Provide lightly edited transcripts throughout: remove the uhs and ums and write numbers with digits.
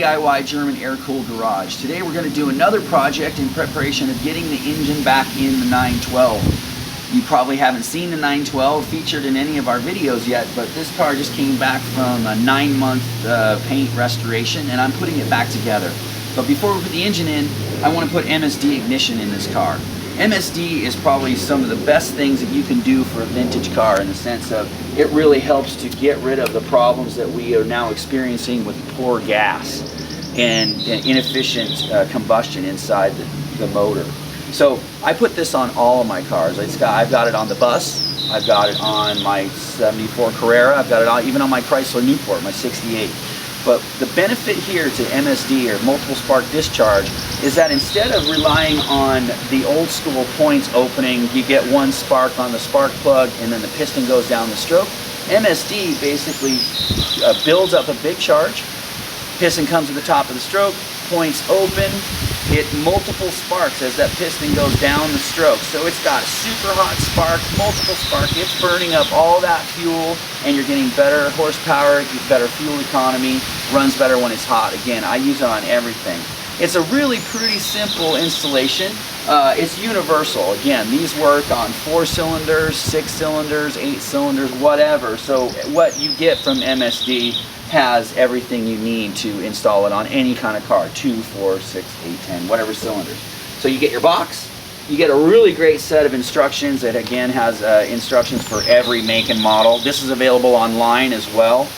DIY German air-cooled garage. Today we're going to do another project in preparation of getting the engine back in the 912. You probably haven't seen the 912 featured in any of our videos yet, but this car just came back from a 9-month paint restoration and I'm putting it back together. But before we put the engine in, I want to put MSD ignition in this car. MSD is probably some of the best things that you can do for a vintage car, in the sense of it really helps to get rid of the problems that we are now experiencing with poor gas and inefficient combustion inside the motor. So I put this on all of my cars. I've got it on the bus, I've got it on my 74 Carrera, I've got it even on my Chrysler Newport, my 68. But the benefit here to MSD, or multiple spark discharge, is that instead of relying on the old school points opening, you get one spark on the spark plug and then the piston goes down the stroke, MSD basically builds up a big charge, piston comes to the top of the stroke, points open, hit multiple sparks as that piston goes down the stroke. So it's got super hot spark, multiple spark, it's burning up all that fuel and you're getting better horsepower, better fuel economy, runs better when it's hot. Again, I use it on everything. It's a really pretty simple installation. It's universal. Again, these work on 4 cylinders, 6 cylinders, 8 cylinders, whatever. So what you get from MSD has everything you need to install it on any kind of car, 2, 4, 6, 8, 10, whatever cylinders. So you get your box, you get a really great set of instructions that again has instructions for every make and model. This is available online as well.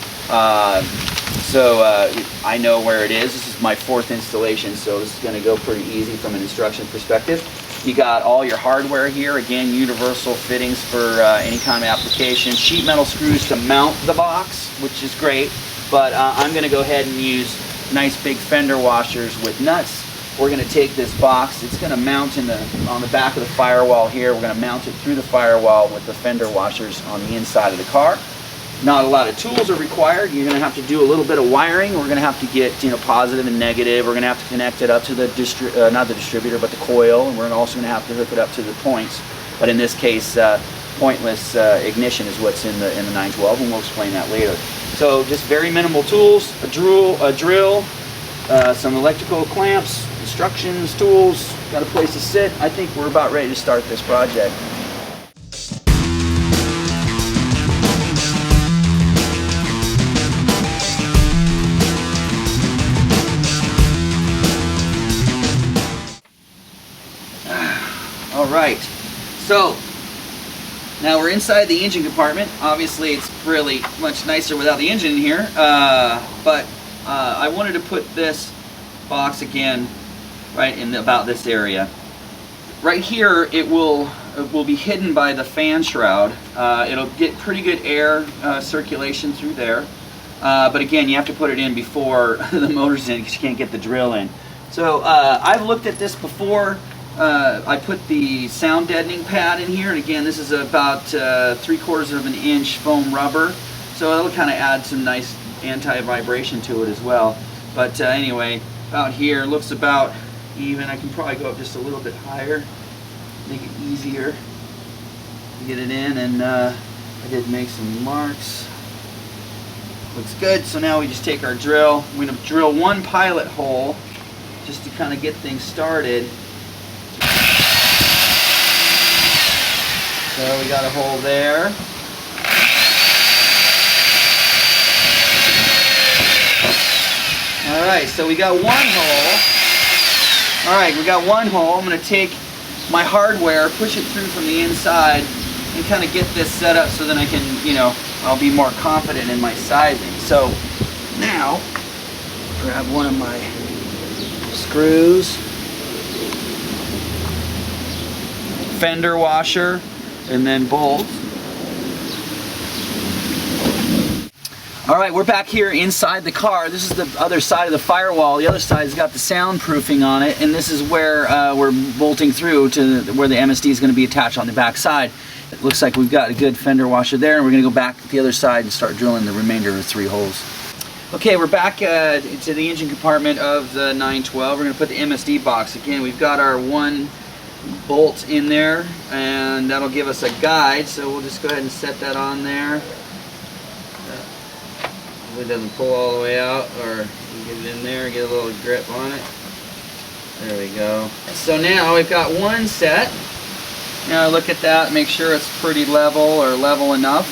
I know where it is. This is my 4th installation, so this is going to go pretty easy from an instruction perspective. You got all your hardware here, again universal fittings for any kind of application. Sheet metal screws to mount the box, which is great, but I'm going to go ahead and use nice big fender washers with nuts. We're going to take this box, it's going to mount on the back of the firewall here. We're going to mount it through the firewall with the fender washers on the inside of the car. Not a lot of tools are required. You're going to have to do a little bit of wiring. We're going to have to get positive and negative. We're going to have to connect it up to the not the distributor, but the coil, and we're also going to have to hook it up to the points. But in this case, pointless ignition is what's in the 912, and we'll explain that later. So just very minimal tools: a drill, some electrical clamps, instructions, tools. Got a place to sit. I think we're about ready to start this project. Alright, so now we're inside the engine compartment. Obviously it's really much nicer without the engine in here, but I wanted to put this box again right in about this area. Right here it will be hidden by the fan shroud. It'll get pretty good air circulation through there, but again you have to put it in before the motor's in because you can't get the drill in. So I've looked at this before. I put the sound deadening pad in here, and again this is about 3/4 of an inch foam rubber, so it'll kind of add some nice anti-vibration to it as well. But anyway, about here looks about even. I can probably go up just a little bit higher, make it easier to get it in, and I did make some marks. Looks good. So now we just take our drill. We're going to drill one pilot hole just to kind of get things started. So we got a hole there. Alright, so we got one hole. Alright, we got one hole. I'm going to take my hardware, push it through from the inside, and kind of get this set up so that I can, I'll be more confident in my sizing. So now, grab one of my screws, fender washer, and then bolts. Alright, we're back here inside the car. This is the other side of the firewall. The other side's got the soundproofing on it, and this is where we're bolting through to where the MSD is going to be attached on the back side. It looks like we've got a good fender washer there, and we're going to go back to the other side and start drilling the remainder of the 3 holes. Okay, we're back to the engine compartment of the 912. We're going to put the MSD box. Again, we've got our 1 bolt in there, and that'll give us a guide, so we'll just go ahead and set that on there. It doesn't pull all the way out, or you can get it in there and get a little grip on it. There we go. So now we've got one set. Now look at that, make sure it's pretty level or level enough.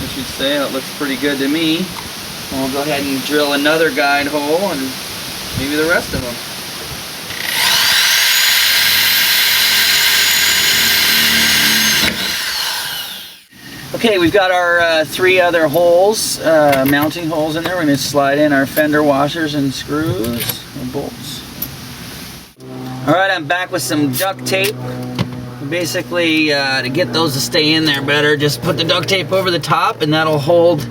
I should say, it looks pretty good to me. And we'll go ahead and drill another guide hole and maybe the rest of them. Okay, we've got our 3 other holes, mounting holes in there. We're going to slide in our fender washers and screws and bolts. Alright, I'm back with some duct tape. Basically, to get those to stay in there better, just put the duct tape over the top and that'll hold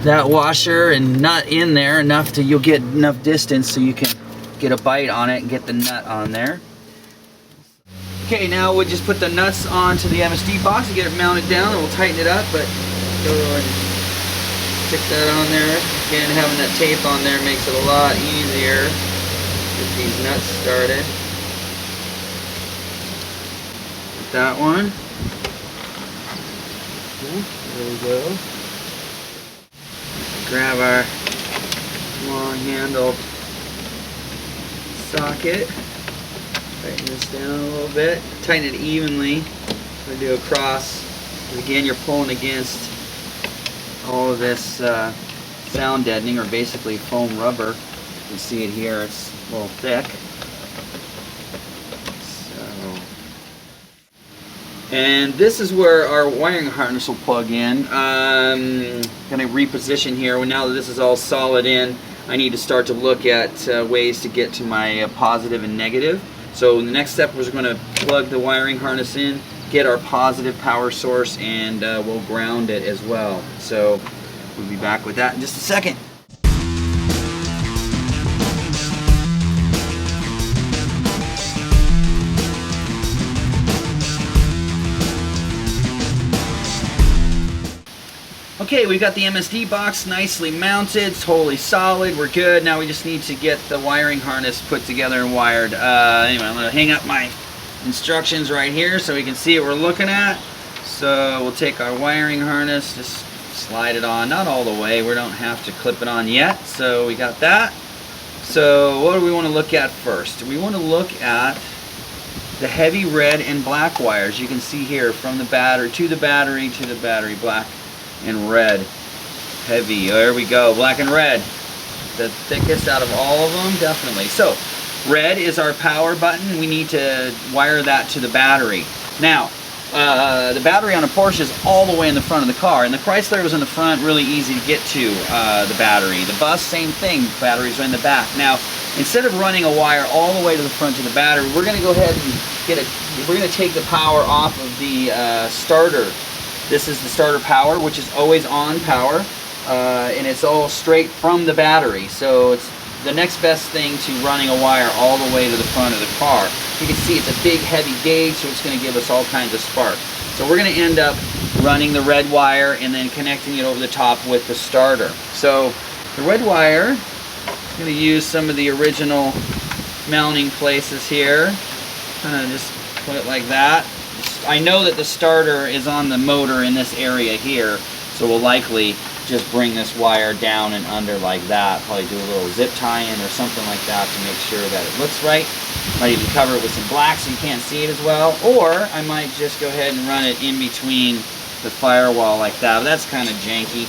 that washer and nut in there enough to, you'll get enough distance so you can get a bite on it and get the nut on there. Okay, now we'll just put the nuts onto the MSD box and get it mounted down, and we'll tighten it up, but go and stick that on there. Again, having that tape on there makes it a lot easier to get these nuts started. Get that one. There we go. Grab our long-handled socket. Tighten this down a little bit. Tighten it evenly. We do a cross. Again, you're pulling against all of this sound deadening, or basically foam rubber. You can see it here. It's a little thick. And this is where our wiring harness will plug in. Going to reposition here. Now that this is all solid in, I need to start to look at ways to get to my positive and negative. So the next step is we're going to plug the wiring harness in, get our positive power source, and we'll ground it as well. So we'll be back with that in just a second. Okay, we've got the MSD box nicely mounted, it's totally solid, we're good. Now we just need to get the wiring harness put together and wired. Anyway, I'm going to hang up my instructions right here so we can see what we're looking at. So we'll take our wiring harness, just slide it on, not all the way, we don't have to clip it on yet. So we got that. So what do we want to look at first? We want to look at the heavy red and black wires. You can see here from the battery to the battery to the battery, black and red. Heavy. There we go. Black and red. The thickest out of all of them, definitely. So, red is our power button. We need to wire that to the battery. Now, the battery on a Porsche is all the way in the front of the car, and the Chrysler was in the front, really easy to get to the battery. The bus, same thing. Batteries are in the back. Now, instead of running a wire all the way to the front of the battery, we're going to go ahead and we're going to take the power off of the starter. This is the starter power, which is always on power, and it's all straight from the battery. So it's the next best thing to running a wire all the way to the front of the car. You can see it's a big heavy gauge, so it's going to give us all kinds of spark. So we're going to end up running the red wire and then connecting it over the top with the starter. So the red wire, I'm going to use some of the original mounting places here. Kind of just put it like that. I know that the starter is on the motor in this area here, so we'll likely just bring this wire down and under like that. Probably do a little zip tie-in or something like that to make sure that it looks right. Might even cover it with some black so you can't see it as well. Or I might just go ahead and run it in between the firewall like that. But that's kind of janky.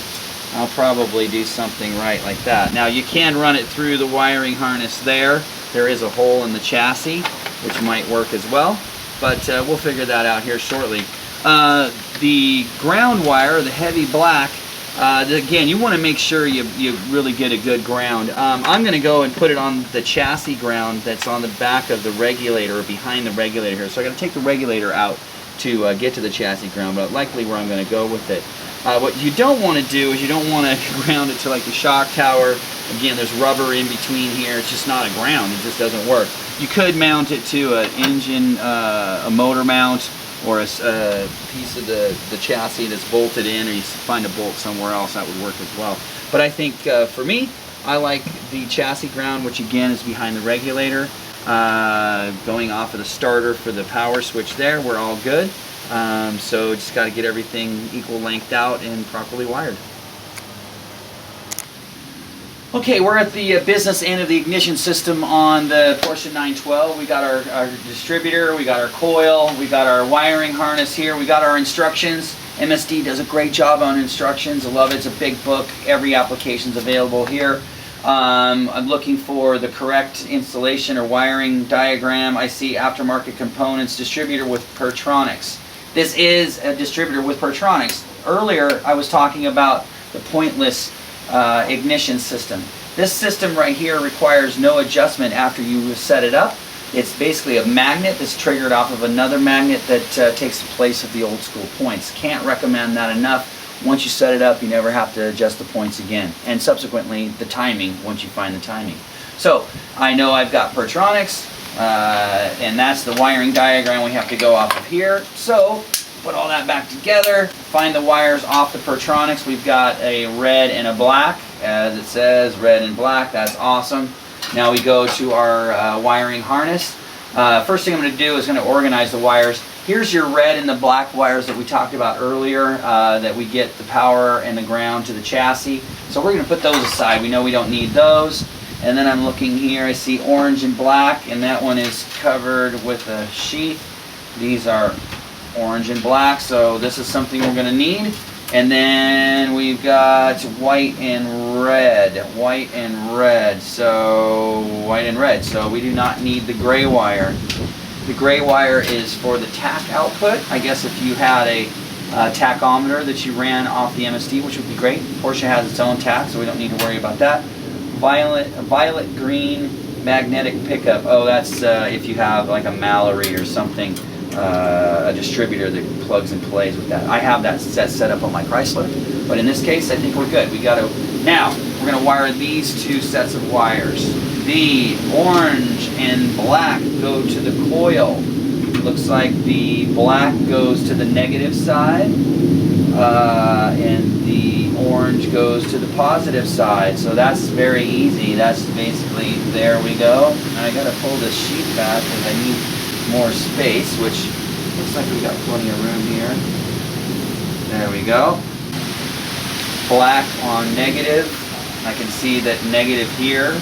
I'll probably do something right like that. Now you can run it through the wiring harness there. There is a hole in the chassis, which might work as well. But we'll figure that out here shortly. The ground wire, the heavy black, again, you want to make sure you really get a good ground. I'm going to go and put it on the chassis ground that's on the back of the regulator, or behind the regulator here. So I'm going to take the regulator out to get to the chassis ground, but likely where I'm going to go with it. What you don't want to do is you don't want to ground it to like the shock tower. Again, there's rubber in between here. It's just not a ground. It just doesn't work. You could mount it to an engine, a motor mount, or a piece of the chassis that's bolted in, or you find a bolt somewhere else. That would work as well. But I think for me, I like the chassis ground, which again is behind the regulator. Going off of the starter for the power switch there, we're all good. So just got to get everything equal length out and properly wired. Okay, we're at the business end of the ignition system on the Porsche 912. We got our distributor, we got our coil, we got our wiring harness here, we got our instructions. MSD does a great job on instructions. I love it. It's a big book. Every application's available here. I'm looking for the correct installation or wiring diagram. I see aftermarket components, distributor with Pertronics. This is a distributor with Pertronics. Earlier, I was talking about the pointless ignition system. This system right here requires no adjustment after you set it up. It's basically a magnet that's triggered off of another magnet that takes the place of the old school points. Can't recommend that enough. Once you set it up, you never have to adjust the points again. And subsequently, the timing, once you find the timing. So, I know I've got Pertronics, and that's the wiring diagram we have to go off of here. So, put all that back together, find the wires off the Pertronics. We've got a red and a black, as it says, red and black. That's awesome. Now we go to our wiring harness. First thing I'm going to do is going to organize the wires. Here's your red and the black wires that we talked about earlier, that we get the power and the ground to the chassis. So we're going to put those aside. We know we don't need those. And then I'm looking here, I see orange and black, and that one is covered with a sheath. These are orange and black, so this is something we're going to need. And then we've got white and red. White and red. So white and red. So we do not need the gray wire. The gray wire is for the tach output. I guess if you had a tachometer that you ran off the MSD, which would be great. Porsche has its own tach, so we don't need to worry about that. Violet green magnetic pickup. Oh, that's if you have like a Mallory or something. A distributor that plugs and plays with that. I have that set up on my Chrysler, but in this case I think we're good. We got to, now we're going to wire these two sets of wires. The orange and black go to the coil. Looks like the black goes to the negative side, and the orange goes to the positive side. So that's very easy. That's basically, there we go. And I got to pull this sheet back because I need more space, which looks like we got plenty of room here. There we go. Black on negative. I can see that negative here.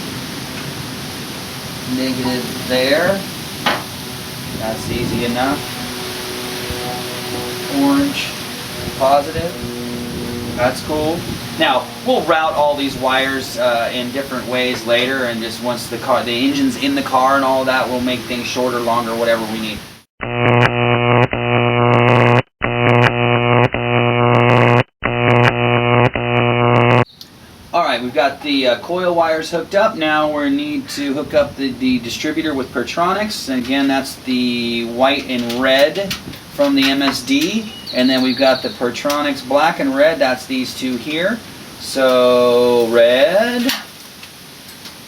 Negative there. That's easy enough. Orange, positive. That's cool. Now, we'll route all these wires in different ways later, and just once the engine's in the car and all that, we'll make things shorter, longer, whatever we need. Alright, we've got the coil wires hooked up. Now we need to hook up the distributor with Pertronics. And again, that's the white and red from the MSD. And then we've got the Pertronics black and red. That's these two here. So red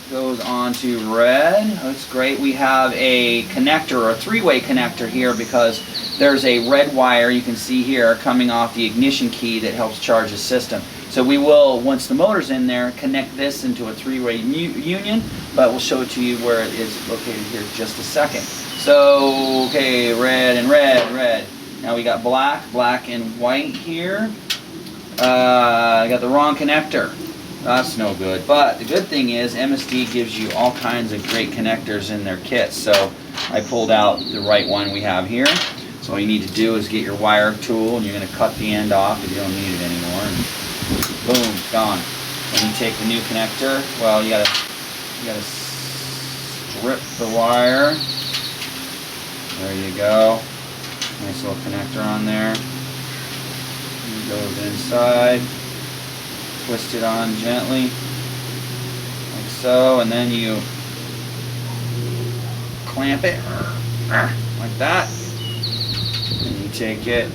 goes on to red. That's great. We have a connector, or a three-way connector here, because there's a red wire you can see here coming off the ignition key that helps charge the system. So we will, once the motor's in there, connect this into a three-way union, but we'll show it to you where it is located here in just a second. So, okay, red and red, red. Now we got black, black and white here. I got the wrong connector. That's no good. But the good thing is MSD gives you all kinds of great connectors in their kits. So I pulled out the right one we have here. So all you need to do is get your wire tool, and you're going to cut the end off if you don't need it anymore. And boom, gone. When you take the new connector, well, you gotta strip the wire. There you go. Nice little connector on there. It goes inside. Twist it on gently, like so, and then you clamp it like that. And you take it,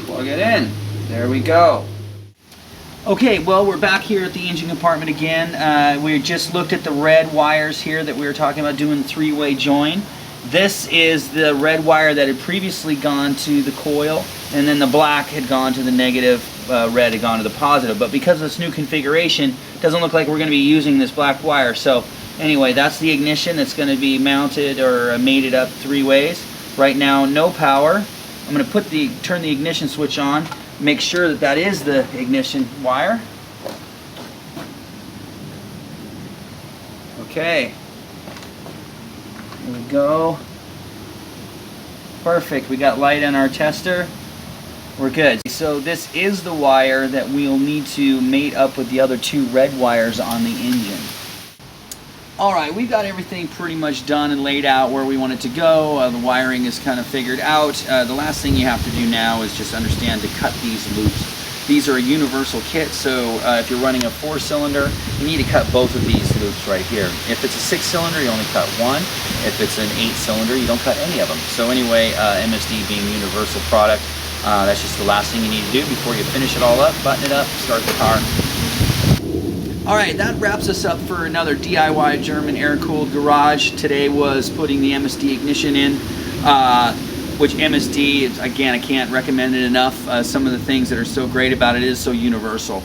plug it in. There we go. Okay, well, we're back here at the engine compartment again. We just looked at the red wires here that we were talking about doing the three-way join. This is the red wire that had previously gone to the coil, and then the black had gone to the negative, red had gone to the positive. But because of this new configuration, it doesn't look like we're going to be using this black wire. So anyway, that's the ignition that's going to be mounted or mated up three ways. Right now, no power. I'm going to turn the ignition switch on, make sure that that is the ignition wire. Okay. There we go. Perfect. We got light on our tester. We're good. So this is the wire that we'll need to mate up with the other 2 red wires on the engine. Alright, we've got everything pretty much done and laid out where we want it to go. The wiring is kind of figured out. The last thing you have to do now is just understand to cut these loops. These are a universal kit, so if you're running a 4-cylinder, you need to cut both of these loops right here. If it's a 6-cylinder, you only cut one. If it's an 8-cylinder, you don't cut any of them. So anyway, MSD being a universal product, that's just the last thing you need to do before you finish it all up, button it up, start the car. Alright, that wraps us up for another DIY German air-cooled garage. Today was putting the MSD ignition in, which MSD, again, I can't recommend it enough. Some of the things that are so great about it is so universal.